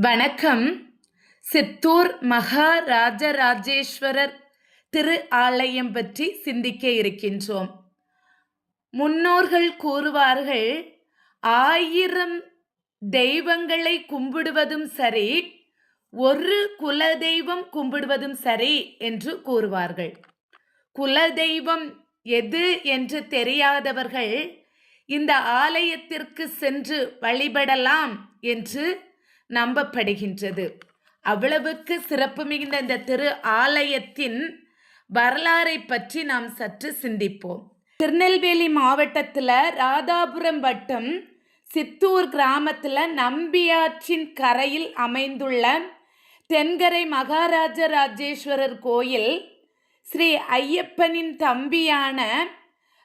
வணக்கம். சித்தூர் மகாராஜராஜேஸ்வரர் திரு ஆலயம் பற்றி சிந்திக்க இருக்கின்றோம். முன்னோர்கள் கூறுவார்கள், 1000 தெய்வங்களை கும்பிடுவதும் சரி, ஒரு குலதெய்வம் கும்பிடுவதும் சரி என்று கூறுவார்கள். குலதெய்வம் எது என்று தெரியாதவர்கள் இந்த ஆலயத்திற்கு சென்று வழிபடலாம் என்று நம்பப்படுகின்றது. அவ்வளவுக்கு சிறப்பு மிகுந்த இந்த திரு ஆலயத்தின் வரலாறை பற்றி நாம் சற்று சிந்திப்போம். திருநெல்வேலி மாவட்டத்தில் ராதாபுரம் வட்டம் சித்தூர் கிராமத்தில் நம்பியாற்றின் கரையில் அமைந்துள்ள தென்கரை மகாராஜராஜேஸ்வரர் கோயில் ஸ்ரீ ஐயப்பனின் தம்பியான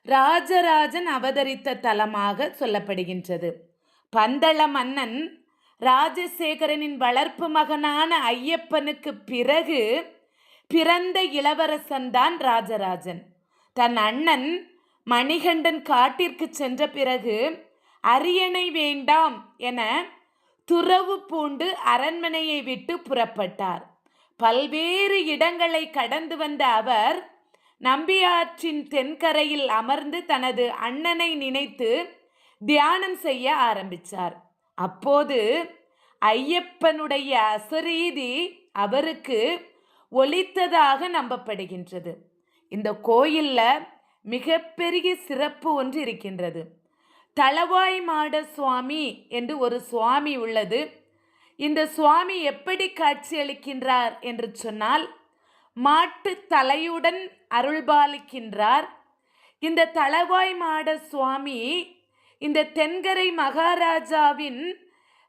ராஜராஜன் அவதரித்த தலமாக சொல்லப்படுகின்றது. பந்தள மன்னன் ராஜசேகரனின் வளர்ப்பு மகனான ஐயப்பனுக்கு பிறகு பிறந்த இளவரசன் தான் ராஜராஜன். தன் அண்ணன் மணிகண்டன் காட்டிற்கு சென்ற பிறகு அரியணை வேண்டாம் என துறவு பூண்டு அரண்மனையை விட்டு புறப்பட்டார். பல்வேறு இடங்களை கடந்து வந்த அவர் நம்பியாற்றின் தென்கரையில் அமர்ந்து தனது அண்ணனை நினைத்து தியானம் செய்ய ஆரம்பித்தார். அப்போது ஐயப்பனுடைய அசரீதி அவருக்கு ஒலித்ததாக நம்பப்படுகின்றது. இந்த கோயிலில் மிகப்பெரிய சிறப்பு ஒன்று இருக்கின்றது. தளவாய் மாட சுவாமி என்று ஒரு சுவாமி உள்ளது. இந்த சுவாமி எப்படி காட்சியளிக்கின்றார் என்று சொன்னால், மாட்டு தலையுடன் அருள்பாலிக்கின்றார். இந்த தளவாய் மாட சுவாமி இந்த தென்கரை மகாராஜாவின்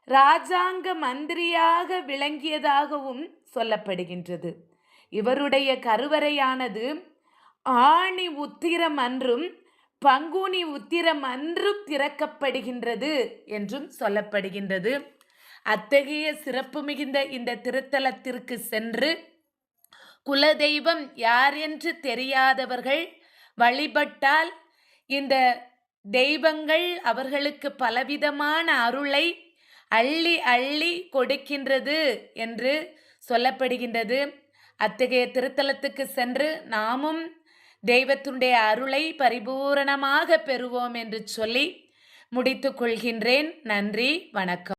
இராஜாங்க மந்திரியாக விளங்கியதாகவும் சொல்லப்படுகின்றது. இவருடைய கருவறையானது ஆணி உத்திரம் அன்றும் பங்குனி உத்திரம் அன்றும் திறக்கப்படுகின்றது என்றும் சொல்லப்படுகின்றது. அத்தகைய சிறப்பு மிகுந்த இந்த திருத்தலத்திற்கு சென்று குலதெய்வம் யார் என்று தெரியாதவர்கள் வழிபட்டால் இந்த தெய்வங்கள் அவர்களுக்கு பலவிதமான அருளை அள்ளி அள்ளி கொடுக்கின்றது என்று சொல்லப்படுகின்றது. அத்தகைய திருத்தலத்துக்கு சென்று நாமும் தெய்வத்தினுடைய அருளை பரிபூரணமாக பெறுவோம் என்று சொல்லி முடித்து கொள்கின்றேன். நன்றி, வணக்கம்.